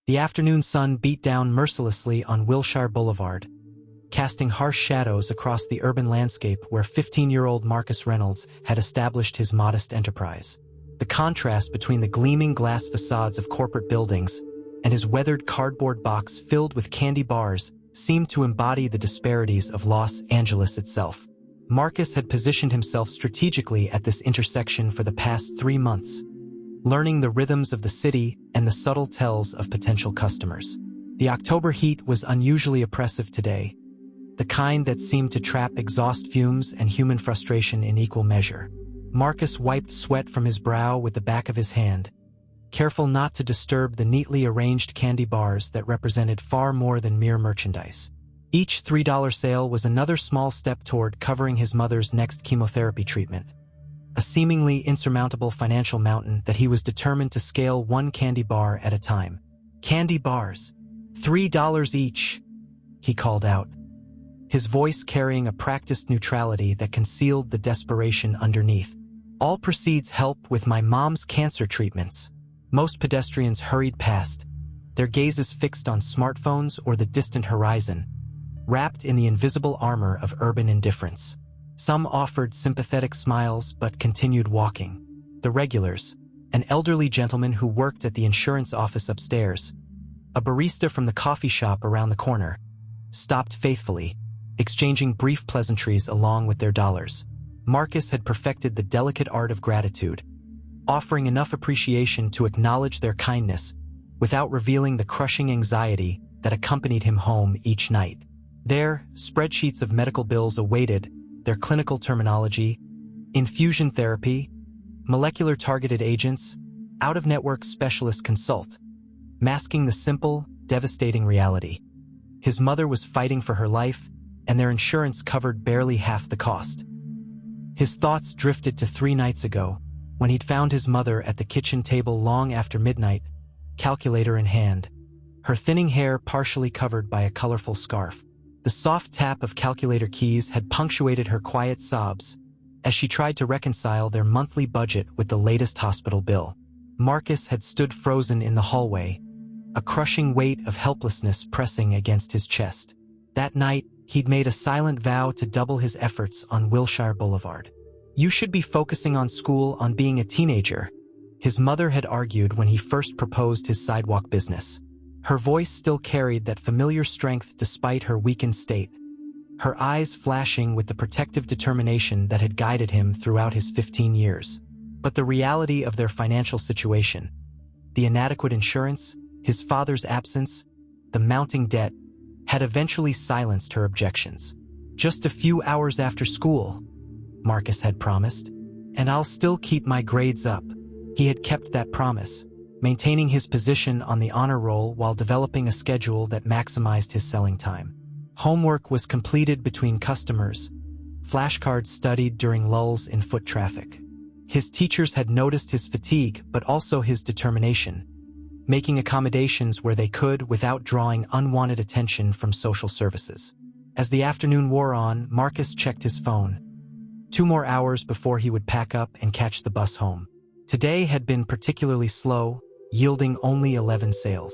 The afternoon sun beat down mercilessly on Wilshire Boulevard, casting harsh shadows across the urban landscape where 15-year-old Marcus Reynolds had established his modest enterprise. The contrast between the gleaming glass facades of corporate buildings and his weathered cardboard box filled with candy bars seemed to embody the disparities of Los Angeles itself. Marcus had positioned himself strategically at this intersection for the past 3 months, learning the rhythms of the city and the subtle tells of potential customers. The October heat was unusually oppressive today, the kind that seemed to trap exhaust fumes and human frustration in equal measure. Marcus wiped sweat from his brow with the back of his hand, careful not to disturb the neatly arranged candy bars that represented far more than mere merchandise. Each $3 sale was another small step toward covering his mother's next chemotherapy treatment, a seemingly insurmountable financial mountain that he was determined to scale one candy bar at a time. "Candy bars, $3 each," he called out, his voice carrying a practiced neutrality that concealed the desperation underneath. "All proceeds help with my mom's cancer treatments." Most pedestrians hurried past, their gazes fixed on smartphones or the distant horizon, wrapped in the invisible armor of urban indifference. Some offered sympathetic smiles but continued walking. The regulars, an elderly gentleman who worked at the insurance office upstairs, a barista from the coffee shop around the corner, stopped faithfully, exchanging brief pleasantries along with their dollars. Marcus had perfected the delicate art of gratitude, offering enough appreciation to acknowledge their kindness without revealing the crushing anxiety that accompanied him home each night. There, spreadsheets of medical bills awaited, their clinical terminology, infusion therapy, molecular targeted agents, out-of-network specialist consult, masking the simple, devastating reality. His mother was fighting for her life, and their insurance covered barely half the cost. His thoughts drifted to 3 nights ago, when he'd found his mother at the kitchen table long after midnight, calculator in hand, her thinning hair partially covered by a colorful scarf. The soft tap of calculator keys had punctuated her quiet sobs as she tried to reconcile their monthly budget with the latest hospital bill. Marcus had stood frozen in the hallway, a crushing weight of helplessness pressing against his chest. That night, he'd made a silent vow to double his efforts on Wilshire Boulevard. "You should be focusing on school, on being a teenager," his mother had argued when he first proposed his sidewalk business. Her voice still carried that familiar strength despite her weakened state, her eyes flashing with the protective determination that had guided him throughout his 15 years. But the reality of their financial situation, the inadequate insurance, his father's absence, the mounting debt, had eventually silenced her objections. "Just a few hours after school," Marcus had promised, "and I'll still keep my grades up." He had kept that promise, maintaining his position on the honor roll while developing a schedule that maximized his selling time. Homework was completed between customers, flashcards studied during lulls in foot traffic. His teachers had noticed his fatigue but also his determination, making accommodations where they could without drawing unwanted attention from social services. As the afternoon wore on, Marcus checked his phone. 2 more hours before he would pack up and catch the bus home. Today had been particularly slow, yielding only 11 sales.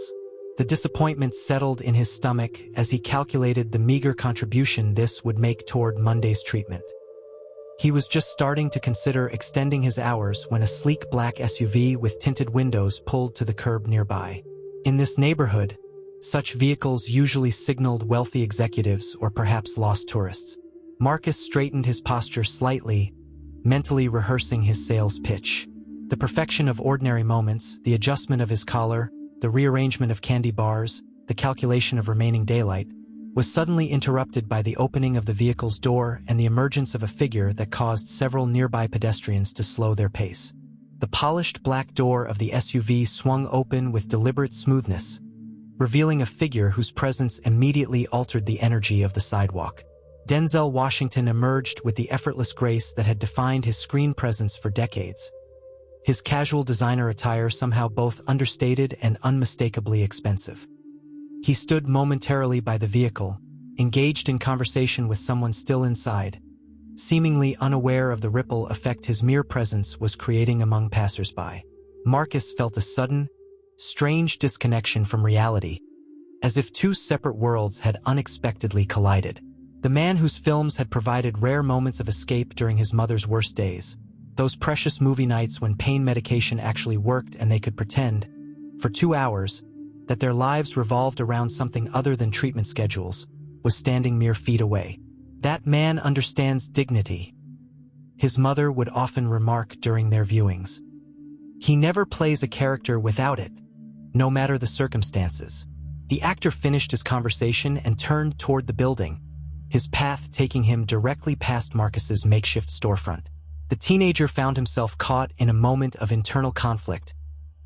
The disappointment settled in his stomach as he calculated the meager contribution this would make toward Monday's treatment. He was just starting to consider extending his hours when a sleek black SUV with tinted windows pulled to the curb nearby. In this neighborhood, such vehicles usually signaled wealthy executives or perhaps lost tourists. Marcus straightened his posture slightly, mentally rehearsing his sales pitch. The perfection of ordinary moments, the adjustment of his collar, the rearrangement of candy bars, the calculation of remaining daylight, was suddenly interrupted by the opening of the vehicle's door and the emergence of a figure that caused several nearby pedestrians to slow their pace. The polished black door of the SUV swung open with deliberate smoothness, revealing a figure whose presence immediately altered the energy of the sidewalk. Denzel Washington emerged with the effortless grace that had defined his screen presence for decades, his casual designer attire somehow both understated and unmistakably expensive. He stood momentarily by the vehicle, engaged in conversation with someone still inside, seemingly unaware of the ripple effect his mere presence was creating among passers-by. Marcus felt a sudden, strange disconnection from reality, as if two separate worlds had unexpectedly collided. The man whose films had provided rare moments of escape during his mother's worst days, those precious movie nights when pain medication actually worked and they could pretend, for 2 hours, that their lives revolved around something other than treatment schedules, was standing mere feet away. That man understands dignity, his mother would often remark during their viewings. He never plays a character without it, no matter the circumstances. The actor finished his conversation and turned toward the building, his path taking him directly past Marcus's makeshift storefront. The teenager found himself caught in a moment of internal conflict,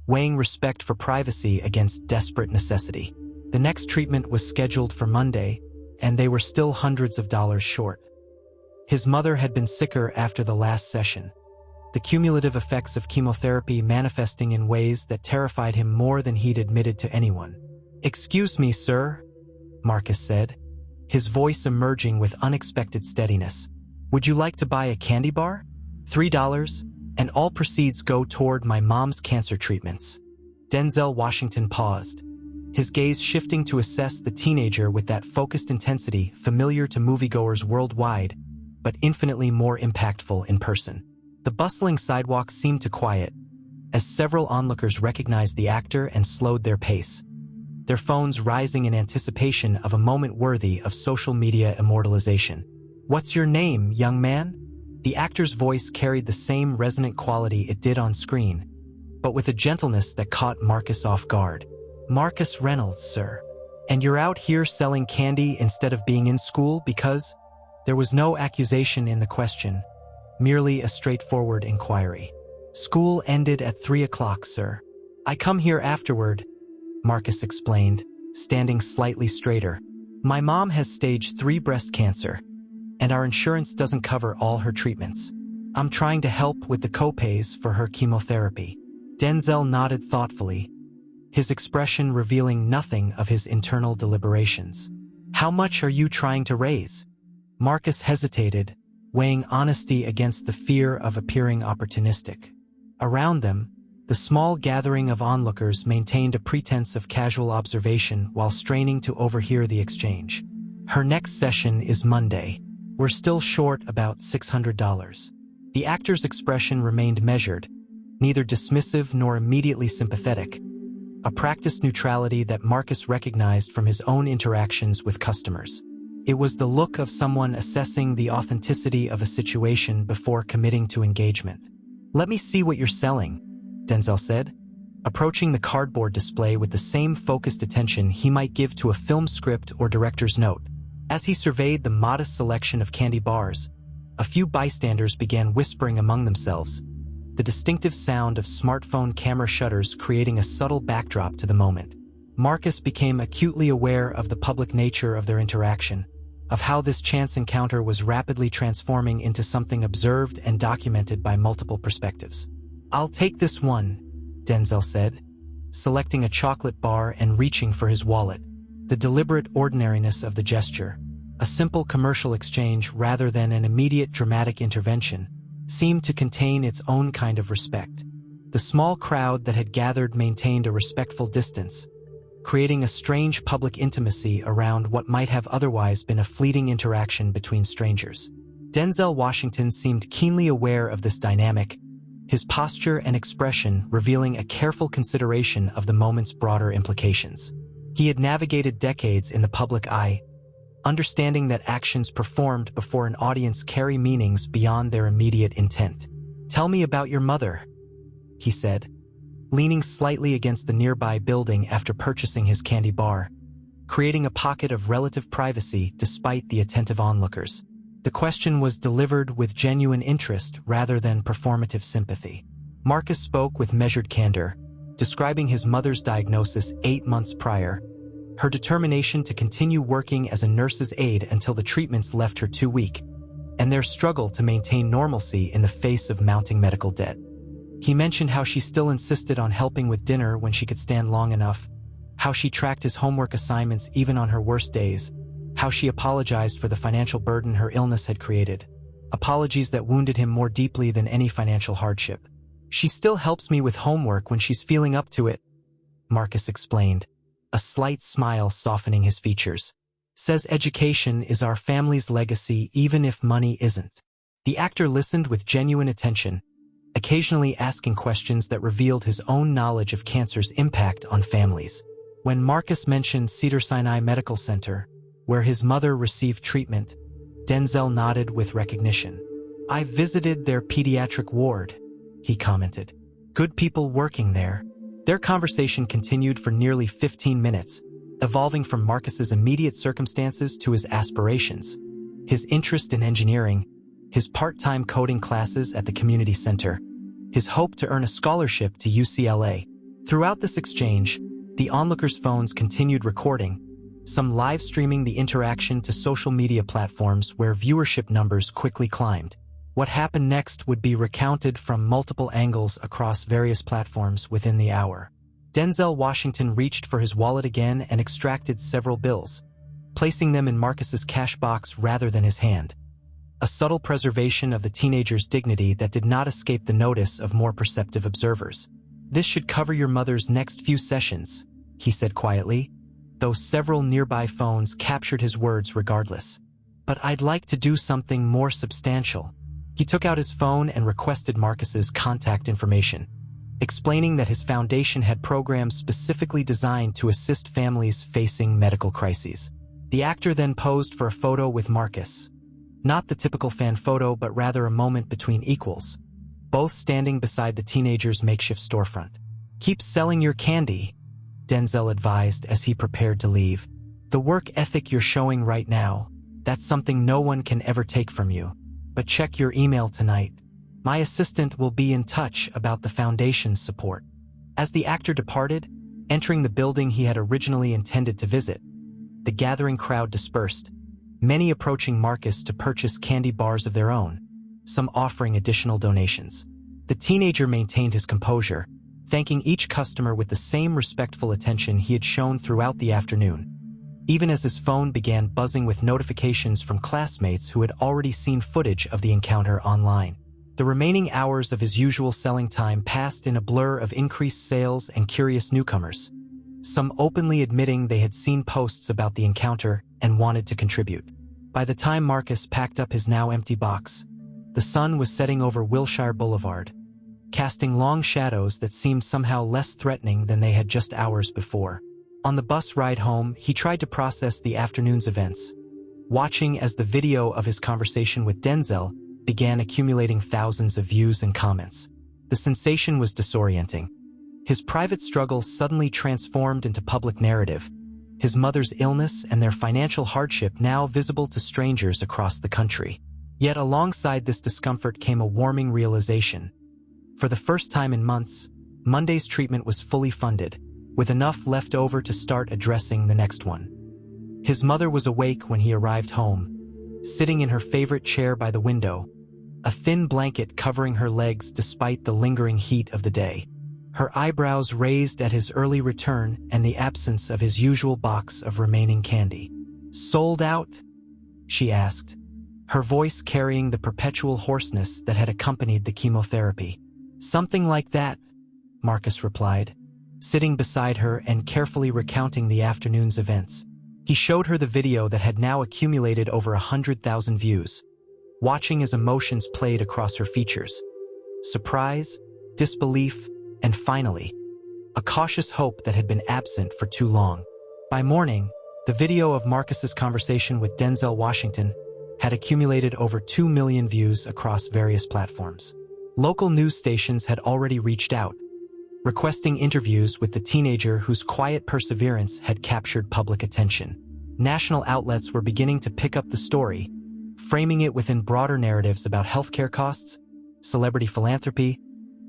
weighing respect for privacy against desperate necessity. The next treatment was scheduled for Monday, and they were still hundreds of dollars short. His mother had been sicker after the last session, the cumulative effects of chemotherapy manifesting in ways that terrified him more than he'd admitted to anyone. "Excuse me, sir," Marcus said, his voice emerging with unexpected steadiness. "Would you like to buy a candy bar? $3, and all proceeds go toward my mom's cancer treatments." Denzel Washington paused, his gaze shifting to assess the teenager with that focused intensity familiar to moviegoers worldwide, but infinitely more impactful in person. The bustling sidewalk seemed to quiet, as several onlookers recognized the actor and slowed their pace, their phones rising in anticipation of a moment worthy of social media immortalization. "What's your name, young man?" The actor's voice carried the same resonant quality it did on screen, but with a gentleness that caught Marcus off guard. "Marcus Reynolds, sir. And you're out here selling candy instead of being in school because—" There was no accusation in the question, merely a straightforward inquiry. "School ended at 3 o'clock, sir. I come here afterward," Marcus explained, standing slightly straighter. "My mom has stage 3 breast cancer, and our insurance doesn't cover all her treatments. I'm trying to help with the co-pays for her chemotherapy." Denzel nodded thoughtfully, his expression revealing nothing of his internal deliberations. "How much are you trying to raise?" Marcus hesitated, weighing honesty against the fear of appearing opportunistic. Around them, the small gathering of onlookers maintained a pretense of casual observation while straining to overhear the exchange. "Her next session is Monday. We're still short about $600. The actor's expression remained measured, neither dismissive nor immediately sympathetic, a practiced neutrality that Marcus recognized from his own interactions with customers. It was the look of someone assessing the authenticity of a situation before committing to engagement. "Let me see what you're selling," Denzel said, approaching the cardboard display with the same focused attention he might give to a film script or director's note. As he surveyed the modest selection of candy bars, a few bystanders began whispering among themselves, the distinctive sound of smartphone camera shutters creating a subtle backdrop to the moment. Marcus became acutely aware of the public nature of their interaction, of how this chance encounter was rapidly transforming into something observed and documented by multiple perspectives. "I'll take this one," Denzel said, selecting a chocolate bar and reaching for his wallet. The deliberate ordinariness of the gesture, a simple commercial exchange rather than an immediate dramatic intervention, seemed to contain its own kind of respect. The small crowd that had gathered maintained a respectful distance, creating a strange public intimacy around what might have otherwise been a fleeting interaction between strangers. Denzel Washington seemed keenly aware of this dynamic, his posture and expression revealing a careful consideration of the moment's broader implications. He had navigated decades in the public eye, understanding that actions performed before an audience carry meanings beyond their immediate intent. "Tell me about your mother," he said, leaning slightly against the nearby building after purchasing his candy bar, creating a pocket of relative privacy despite the attentive onlookers. The question was delivered with genuine interest rather than performative sympathy. Marcus spoke with measured candor, describing his mother's diagnosis 8 months prior, her determination to continue working as a nurse's aide until the treatments left her too weak, and their struggle to maintain normalcy in the face of mounting medical debt. He mentioned how she still insisted on helping with dinner when she could stand long enough, how she tracked his homework assignments even on her worst days, how she apologized for the financial burden her illness had created, apologies that wounded him more deeply than any financial hardship. "She still helps me with homework when she's feeling up to it," Marcus explained, a slight smile softening his features. Says education is our family's legacy even if money isn't. The actor listened with genuine attention, occasionally asking questions that revealed his own knowledge of cancer's impact on families. When Marcus mentioned Cedars-Sinai Medical Center, where his mother received treatment, Denzel nodded with recognition. I visited their pediatric ward, he commented. Good people working there. Their conversation continued for nearly 15 minutes, evolving from Marcus's immediate circumstances to his aspirations, his interest in engineering, his part-time coding classes at the community center, his hope to earn a scholarship to UCLA. Throughout this exchange, the onlookers' phones continued recording, some live streaming the interaction to social media platforms where viewership numbers quickly climbed. What happened next would be recounted from multiple angles across various platforms within the hour. Denzel Washington reached for his wallet again and extracted several bills, placing them in Marcus's cash box rather than his hand. A subtle preservation of the teenager's dignity that did not escape the notice of more perceptive observers. This should cover your mother's next few sessions, he said quietly, though several nearby phones captured his words regardless. But I'd like to do something more substantial. He took out his phone and requested Marcus's contact information, explaining that his foundation had programs specifically designed to assist families facing medical crises. The actor then posed for a photo with Marcus. Not the typical fan photo, but rather a moment between equals, both standing beside the teenager's makeshift storefront. Keep selling your candy, Denzel advised as he prepared to leave. The work ethic you're showing right now, that's something no one can ever take from you. But check your email tonight. My assistant will be in touch about the foundation's support. As the actor departed, entering the building he had originally intended to visit, the gathering crowd dispersed, many approaching Marcus to purchase candy bars of their own, some offering additional donations. The teenager maintained his composure, thanking each customer with the same respectful attention he had shown throughout the afternoon, even as his phone began buzzing with notifications from classmates who had already seen footage of the encounter online. The remaining hours of his usual selling time passed in a blur of increased sales and curious newcomers, some openly admitting they had seen posts about the encounter and wanted to contribute. By the time Marcus packed up his now empty box, the sun was setting over Wilshire Boulevard, casting long shadows that seemed somehow less threatening than they had just hours before. On the bus ride home, he tried to process the afternoon's events, watching as the video of his conversation with Denzel began accumulating thousands of views and comments. The sensation was disorienting. His private struggle suddenly transformed into public narrative, his mother's illness and their financial hardship now visible to strangers across the country. Yet alongside this discomfort came a warming realization. For the first time in months, Monday's treatment was fully funded, with enough left over to start addressing the next one. His mother was awake when he arrived home, sitting in her favorite chair by the window, a thin blanket covering her legs despite the lingering heat of the day. Her eyebrows raised at his early return and the absence of his usual box of remaining candy. Sold out? She asked, her voice carrying the perpetual hoarseness that had accompanied the chemotherapy. Something like that, Marcus replied, sitting beside her and carefully recounting the afternoon's events. He showed her the video that had now accumulated over 100,000 views, watching as emotions played across her features. Surprise, disbelief, and finally, a cautious hope that had been absent for too long. By morning, the video of Marcus's conversation with Denzel Washington had accumulated over 2 million views across various platforms. Local news stations had already reached out, requesting interviews with the teenager whose quiet perseverance had captured public attention. National outlets were beginning to pick up the story, framing it within broader narratives about healthcare costs, celebrity philanthropy,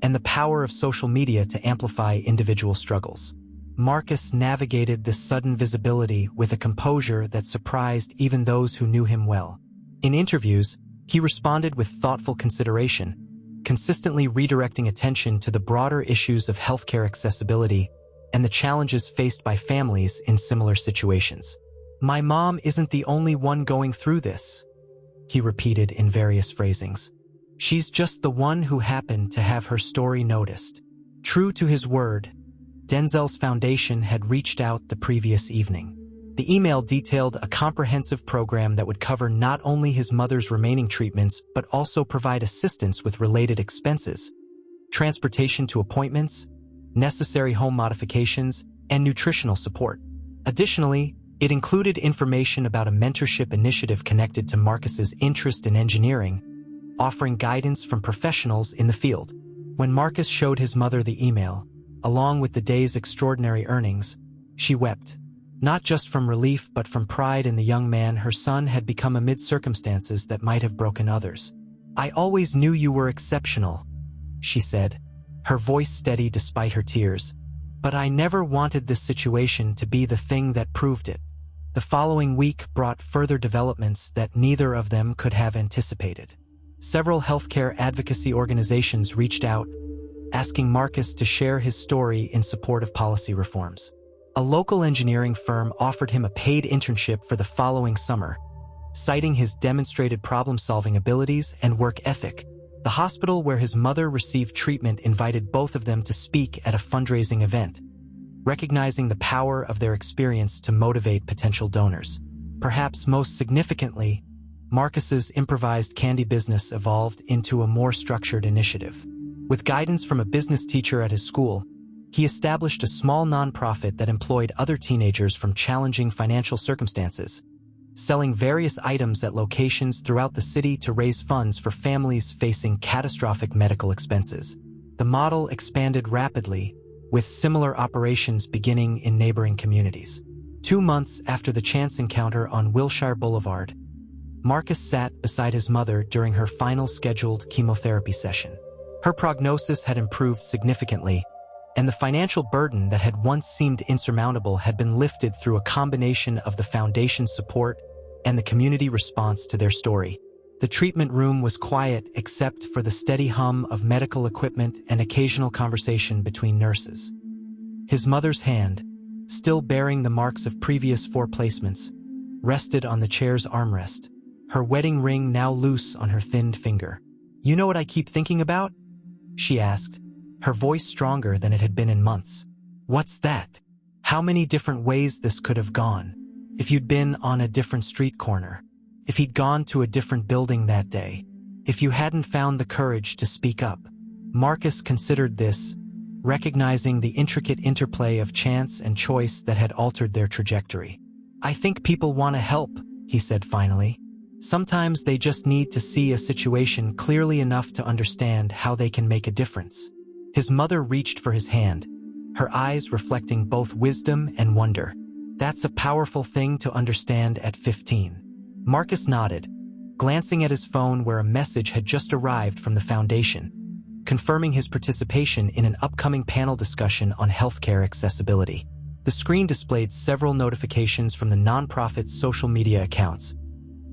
and the power of social media to amplify individual struggles. Marcus navigated this sudden visibility with a composure that surprised even those who knew him well. In interviews, he responded with thoughtful consideration, consistently redirecting attention to the broader issues of healthcare accessibility and the challenges faced by families in similar situations. My mom isn't the only one going through this, he repeated in various phrasings. She's just the one who happened to have her story noticed. True to his word, Denzel's foundation had reached out the previous evening. The email detailed a comprehensive program that would cover not only his mother's remaining treatments but also provide assistance with related expenses, transportation to appointments, necessary home modifications, and nutritional support. Additionally, it included information about a mentorship initiative connected to Marcus's interest in engineering, offering guidance from professionals in the field. When Marcus showed his mother the email, along with the day's extraordinary earnings, she wept. Not just from relief but from pride in the young man her son had become amid circumstances that might have broken others. "I always knew you were exceptional," she said, her voice steady despite her tears. "But I never wanted this situation to be the thing that proved it." The following week brought further developments that neither of them could have anticipated. Several healthcare advocacy organizations reached out, asking Marcus to share his story in support of policy reforms. A local engineering firm offered him a paid internship for the following summer, citing his demonstrated problem-solving abilities and work ethic. The hospital where his mother received treatment invited both of them to speak at a fundraising event, recognizing the power of their experience to motivate potential donors. Perhaps most significantly, Marcus's improvised candy business evolved into a more structured initiative. With guidance from a business teacher at his school, he established a small nonprofit that employed other teenagers from challenging financial circumstances, selling various items at locations throughout the city to raise funds for families facing catastrophic medical expenses. The model expanded rapidly, with similar operations beginning in neighboring communities. 2 months after the chance encounter on Wilshire Boulevard, Marcus sat beside his mother during her final scheduled chemotherapy session. Her prognosis had improved significantly, and the financial burden that had once seemed insurmountable had been lifted through a combination of the foundation's support and the community response to their story. The treatment room was quiet except for the steady hum of medical equipment and occasional conversation between nurses. His mother's hand, still bearing the marks of previous 4 placements, rested on the chair's armrest, her wedding ring now loose on her thinned finger. "You know what I keep thinking about?" she asked, her voice stronger than it had been in months. "What's that? How many different ways this could have gone. If you'd been on a different street corner. If he'd gone to a different building that day. If you hadn't found the courage to speak up." Marcus considered this, recognizing the intricate interplay of chance and choice that had altered their trajectory. "I think people want to help," he said finally. "Sometimes they just need to see a situation clearly enough to understand how they can make a difference." His mother reached for his hand, her eyes reflecting both wisdom and wonder. "That's a powerful thing to understand at 15. Marcus nodded, glancing at his phone where a message had just arrived from the foundation, confirming his participation in an upcoming panel discussion on healthcare accessibility. The screen displayed several notifications from the nonprofit's social media accounts,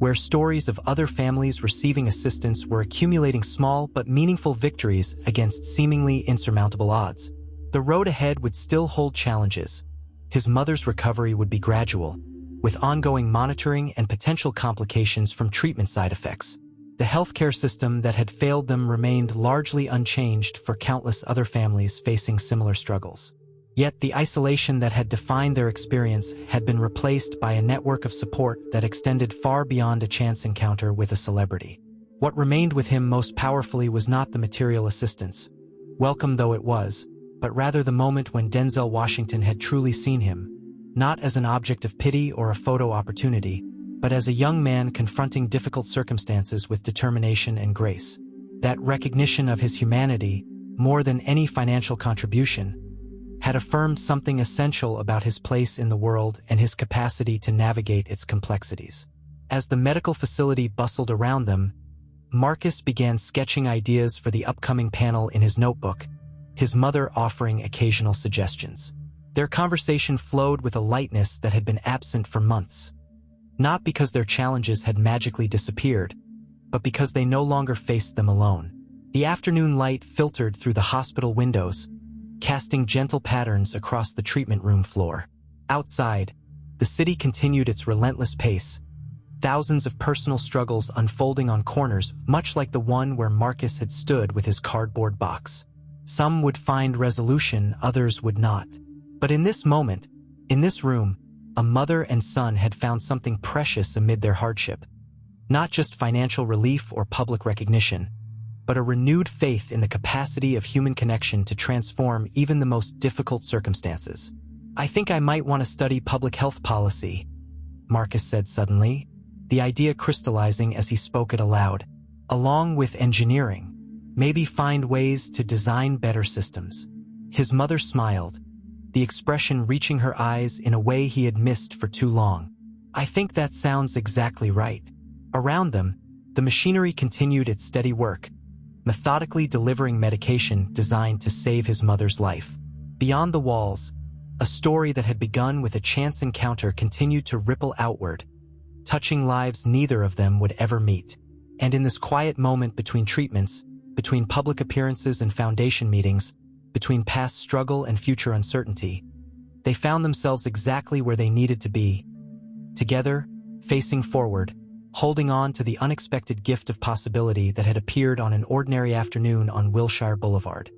where stories of other families receiving assistance were accumulating small but meaningful victories against seemingly insurmountable odds. The road ahead would still hold challenges. His mother's recovery would be gradual, with ongoing monitoring and potential complications from treatment side effects. The healthcare system that had failed them remained largely unchanged for countless other families facing similar struggles. Yet the isolation that had defined their experience had been replaced by a network of support that extended far beyond a chance encounter with a celebrity. What remained with him most powerfully was not the material assistance, welcome though it was, but rather the moment when Denzel Washington had truly seen him, not as an object of pity or a photo opportunity, but as a young man confronting difficult circumstances with determination and grace. That recognition of his humanity, more than any financial contribution, had affirmed something essential about his place in the world and his capacity to navigate its complexities. As the medical facility bustled around them, Marcus began sketching ideas for the upcoming panel in his notebook, his mother offering occasional suggestions. Their conversation flowed with a lightness that had been absent for months. Not because their challenges had magically disappeared, but because they no longer faced them alone. The afternoon light filtered through the hospital windows, casting gentle patterns across the treatment room floor. Outside, the city continued its relentless pace, thousands of personal struggles unfolding on corners, much like the one where Marcus had stood with his cardboard box. Some would find resolution, others would not. But in this moment, in this room, a mother and son had found something precious amid their hardship. Not just financial relief or public recognition, but a renewed faith in the capacity of human connection to transform even the most difficult circumstances. "I think I might want to study public health policy," Marcus said suddenly, the idea crystallizing as he spoke it aloud. "Along with engineering, maybe find ways to design better systems." His mother smiled, the expression reaching her eyes in a way he had missed for too long. "I think that sounds exactly right." Around them, the machinery continued its steady work, methodically delivering medication designed to save his mother's life. Beyond the walls, a story that had begun with a chance encounter continued to ripple outward, touching lives neither of them would ever meet. And in this quiet moment between treatments, between public appearances and foundation meetings, between past struggle and future uncertainty, they found themselves exactly where they needed to be, together, facing forward, holding on to the unexpected gift of possibility that had appeared on an ordinary afternoon on Wilshire Boulevard.